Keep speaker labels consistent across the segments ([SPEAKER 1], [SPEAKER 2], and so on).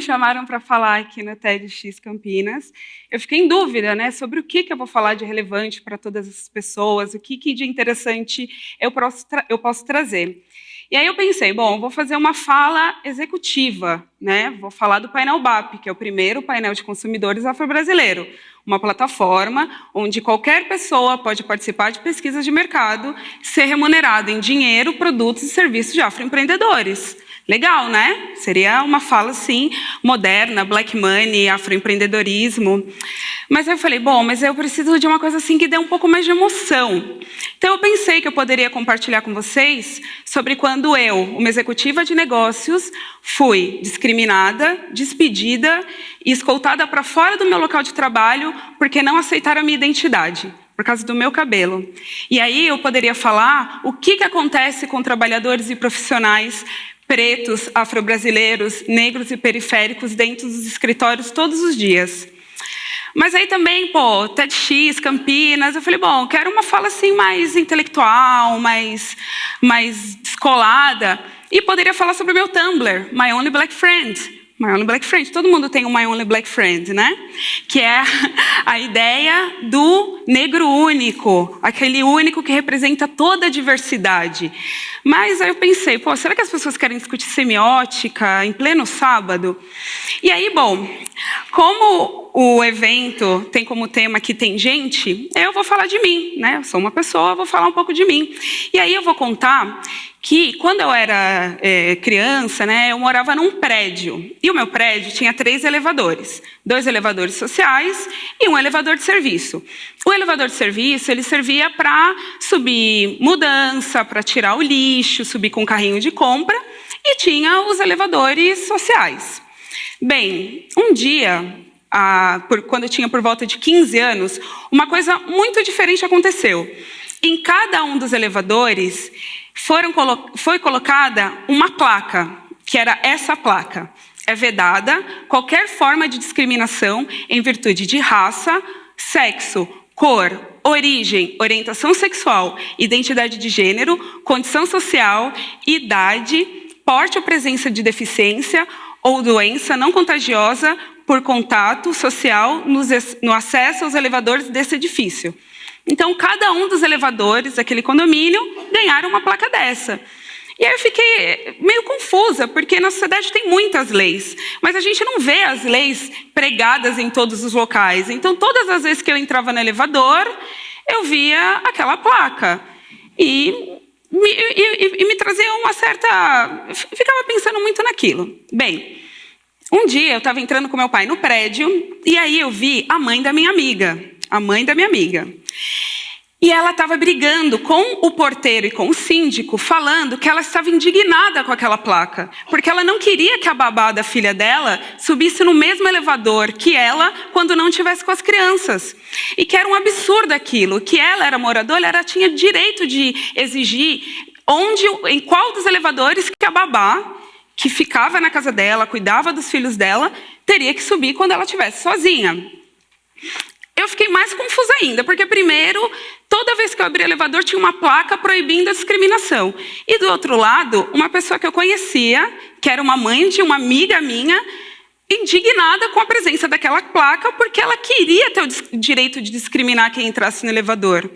[SPEAKER 1] chamaram para falar aqui no TEDx Campinas. Eu fiquei em dúvida, né, sobre o que eu vou falar de relevante para todas as pessoas, o que de interessante eu posso trazer. E aí eu pensei, bom, eu vou fazer uma fala executiva, né? Vou falar do painel BAP, que é o primeiro painel de consumidores afro-brasileiro, uma plataforma onde qualquer pessoa pode participar de pesquisas de mercado, ser remunerado em dinheiro, produtos e serviços de afroempreendedores. Legal, né? Seria uma fala, assim, moderna, black money, afroempreendedorismo. Mas eu falei, bom, mas eu preciso de uma coisa assim que dê um pouco mais de emoção. Então eu pensei que eu poderia compartilhar com vocês sobre quando eu, uma executiva de negócios, fui discriminada, despedida e escoltada para fora do meu local de trabalho porque não aceitaram a minha identidade, por causa do meu cabelo. E aí eu poderia falar o que acontece com trabalhadores e profissionais pretos, afro-brasileiros, negros e periféricos dentro dos escritórios todos os dias. Mas aí também, pô, TEDx, Campinas, eu falei, bom, eu quero uma fala assim mais intelectual, mais descolada, e poderia falar sobre o meu Tumblr, My Only Black Friend. My Only Black Friend. Todo mundo tem um My Only Black Friend, né? Que é a ideia do negro único, aquele único que representa toda a diversidade. Mas aí eu pensei, pô, será que as pessoas querem discutir semiótica em pleno sábado? E aí, bom, como o evento tem como tema que tem gente, eu vou falar de mim, né? Eu sou uma pessoa, vou falar um pouco de mim. E aí eu vou contar que quando eu era criança, né, eu morava num prédio. E o meu prédio tinha 3 elevadores. 2 elevadores sociais e um elevador de serviço. O elevador de serviço, ele servia para subir mudança, para tirar o lixo, subir com carrinho de compra. E tinha os elevadores sociais. Bem, um dia, quando eu tinha por volta de 15 anos, uma coisa muito diferente aconteceu. Em cada um dos elevadores foi colocada uma placa, que era essa placa. É vedada qualquer forma de discriminação em virtude de raça, sexo, cor, origem, orientação sexual, identidade de gênero, condição social, idade, porte ou presença de deficiência ou doença não contagiosa por contato social no acesso aos elevadores desse edifício. Então, cada um dos elevadores daquele condomínio ganharam uma placa dessa. E aí eu fiquei meio confusa, porque na sociedade tem muitas leis, mas a gente não vê as leis pregadas em todos os locais. Então, todas as vezes que eu entrava no elevador, eu via aquela placa. E me trazia uma certa... Eu ficava pensando muito naquilo. Bem, um dia eu estava entrando com meu pai no prédio, e aí eu vi a mãe da minha amiga. A mãe da minha amiga. E ela estava brigando com o porteiro e com o síndico, falando que ela estava indignada com aquela placa, porque ela não queria que a babá da filha dela subisse no mesmo elevador que ela quando não estivesse com as crianças. E que era um absurdo aquilo, que ela era moradora, ela tinha direito de exigir em qual dos elevadores que a babá, que ficava na casa dela, cuidava dos filhos dela, teria que subir quando ela estivesse sozinha. Eu fiquei mais confusa ainda, porque primeiro, toda vez que eu abria o elevador, tinha uma placa proibindo a discriminação. E do outro lado, uma pessoa que eu conhecia, que era uma mãe de uma amiga minha, indignada com a presença daquela placa, porque ela queria ter o direito de discriminar quem entrasse no elevador.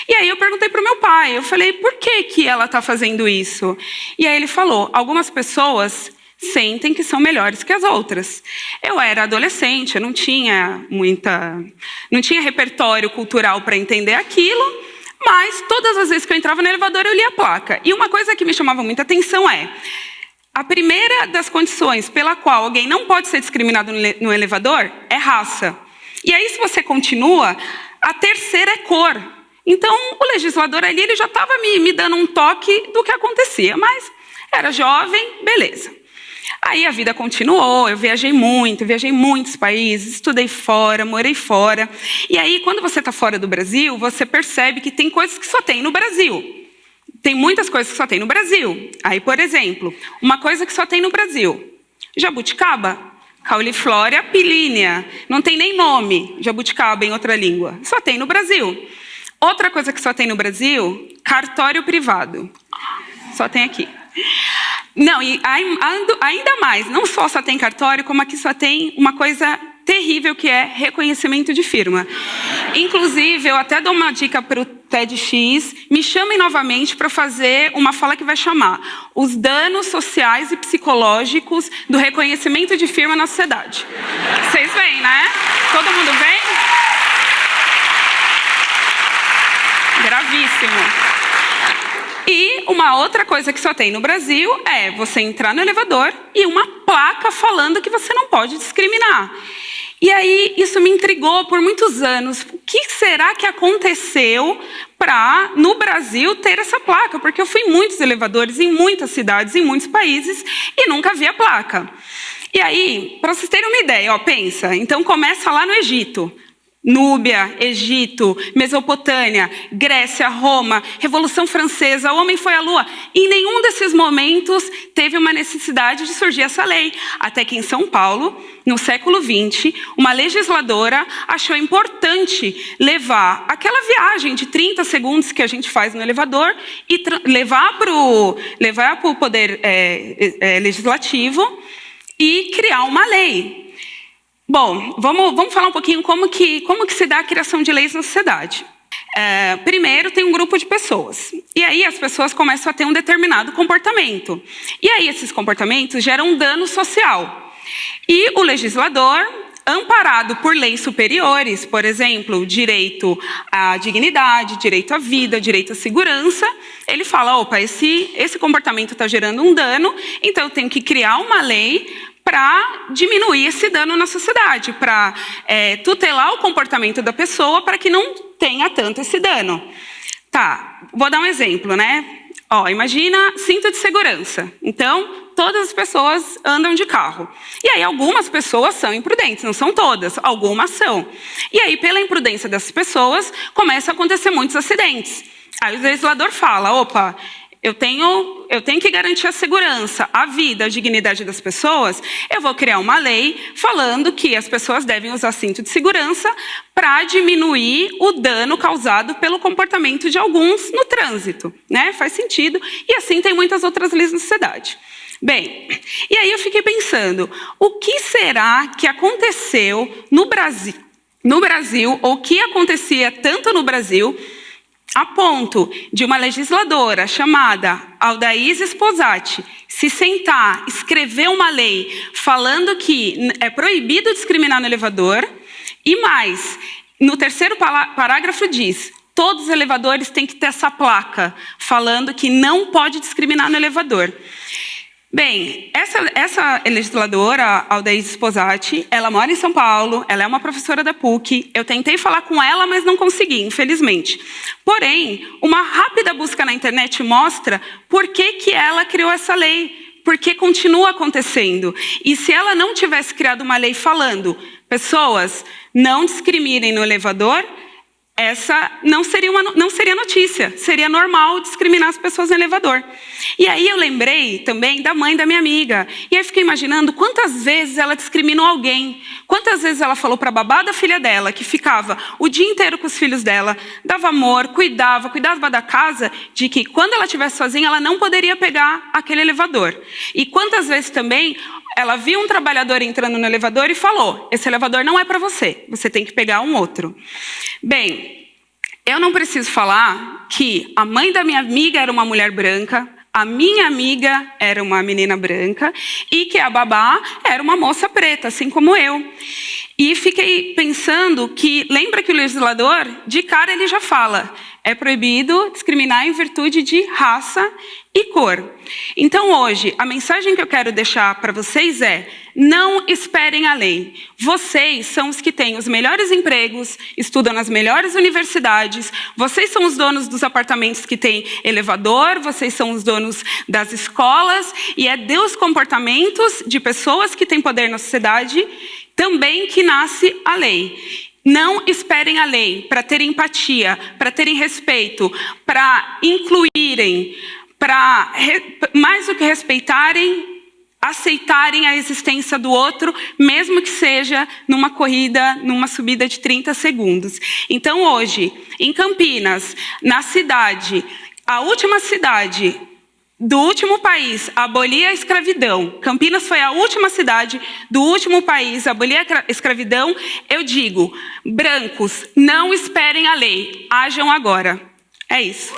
[SPEAKER 1] E aí eu perguntei para o meu pai, eu falei, por que ela está fazendo isso? E aí ele falou, algumas pessoas sentem que são melhores que as outras. Eu era adolescente, eu não tinha repertório cultural para entender aquilo, mas todas as vezes que eu entrava no elevador eu lia a placa. E uma coisa que me chamava muita atenção é, a primeira das condições pela qual alguém não pode ser discriminado no elevador é raça. E aí se você continua, a terceira é cor. Então o legislador ali ele já estava me dando um toque do que acontecia, mas era jovem, beleza. Aí a vida continuou, eu viajei muitos países, estudei fora, morei fora. E aí, quando você está fora do Brasil, você percebe que tem coisas que só tem no Brasil. Tem muitas coisas que só tem no Brasil. Aí, por exemplo, uma coisa que só tem no Brasil. Jabuticaba, Cauliflora pilínea. Não tem nem nome, jabuticaba em outra língua. Só tem no Brasil. Outra coisa que só tem no Brasil, cartório privado. Só tem aqui. Não, e ainda mais, não só tem cartório, como aqui só tem uma coisa terrível que é reconhecimento de firma. Inclusive, eu até dou uma dica para o TEDx, me chamem novamente para fazer uma fala que vai chamar os danos sociais e psicológicos do reconhecimento de firma na sociedade. Vocês veem, né? Todo mundo vem? Gravíssimo. E uma outra coisa que só tem no Brasil é você entrar no elevador e uma placa falando que você não pode discriminar. E aí isso me intrigou por muitos anos. O que será que aconteceu para, no Brasil, ter essa placa? Porque eu fui em muitos elevadores, em muitas cidades, em muitos países e nunca vi a placa. E aí, para vocês terem uma ideia, pensa, então começa lá no Egito. Núbia, Egito, Mesopotâmia, Grécia, Roma, Revolução Francesa, o homem foi à lua. Em nenhum desses momentos teve uma necessidade de surgir essa lei. Até que em São Paulo, no século XX, uma legisladora achou importante levar aquela viagem de 30 segundos que a gente faz no elevador e levar para o poder legislativo e criar uma lei. Bom, vamos falar um pouquinho como que se dá a criação de leis na sociedade. Primeiro tem um grupo de pessoas, e aí as pessoas começam a ter um determinado comportamento. E aí esses comportamentos geram um dano social. E o legislador, amparado por leis superiores, por exemplo, direito à dignidade, direito à vida, direito à segurança, ele fala, opa, esse comportamento está gerando um dano, então eu tenho que criar uma lei para diminuir esse dano na sociedade, para tutelar o comportamento da pessoa para que não tenha tanto esse dano. Tá, vou dar um exemplo, né? Imagina cinto de segurança. Então, todas as pessoas andam de carro. E aí, algumas pessoas são imprudentes, não são todas, algumas são. E aí, pela imprudência dessas pessoas, começa a acontecer muitos acidentes. Aí o legislador fala, opa, eu tenho que garantir a segurança, a vida, a dignidade das pessoas. Eu vou criar uma lei falando que as pessoas devem usar cinto de segurança para diminuir o dano causado pelo comportamento de alguns no trânsito, né? Faz sentido. E assim tem muitas outras leis na sociedade. Bem, e aí eu fiquei pensando, o que será que aconteceu no Brasil, ou que acontecia tanto no Brasil, a ponto de uma legisladora chamada Aldaísa Sposati se sentar, escrever uma lei falando que é proibido discriminar no elevador, e mais, no terceiro parágrafo diz, todos os elevadores têm que ter essa placa falando que não pode discriminar no elevador. Bem, essa legisladora, Aldaísa Sposati, ela mora em São Paulo, ela é uma professora da PUC. Eu tentei falar com ela, mas não consegui, infelizmente. Porém, uma rápida busca na internet mostra por que ela criou essa lei, porque continua acontecendo. E se ela não tivesse criado uma lei falando, pessoas, não discriminem no elevador, essa não seria notícia, seria normal discriminar as pessoas no elevador. E aí eu lembrei também da mãe da minha amiga, e aí fiquei imaginando quantas vezes ela discriminou alguém, quantas vezes ela falou para a babá da filha dela, que ficava o dia inteiro com os filhos dela, dava amor, cuidava da casa, de que quando ela estivesse sozinha ela não poderia pegar aquele elevador. E quantas vezes também ela viu um trabalhador entrando no elevador e falou, esse elevador não é para você, você tem que pegar um outro. Bem, eu não preciso falar que a mãe da minha amiga era uma mulher branca, a minha amiga era uma menina branca e que a babá era uma moça preta, assim como eu. E fiquei pensando que, lembra que o legislador, de cara ele já fala, é proibido discriminar em virtude de raça e cor. Então hoje, a mensagem que eu quero deixar para vocês é, não esperem a lei. Vocês são os que têm os melhores empregos, estudam nas melhores universidades, vocês são os donos dos apartamentos que têm elevador, vocês são os donos das escolas, e é dos comportamentos de pessoas que têm poder na sociedade também que nasce a lei. Não esperem a lei para terem empatia, para terem respeito, para incluírem, para, mais do que respeitarem, aceitarem a existência do outro, mesmo que seja numa corrida, numa subida de 30 segundos. Então hoje, em Campinas, na cidade, a última cidade do último país a abolir a escravidão, Campinas foi a última cidade do último país a abolir a escravidão, eu digo, brancos, não esperem a lei, hajam agora. É isso.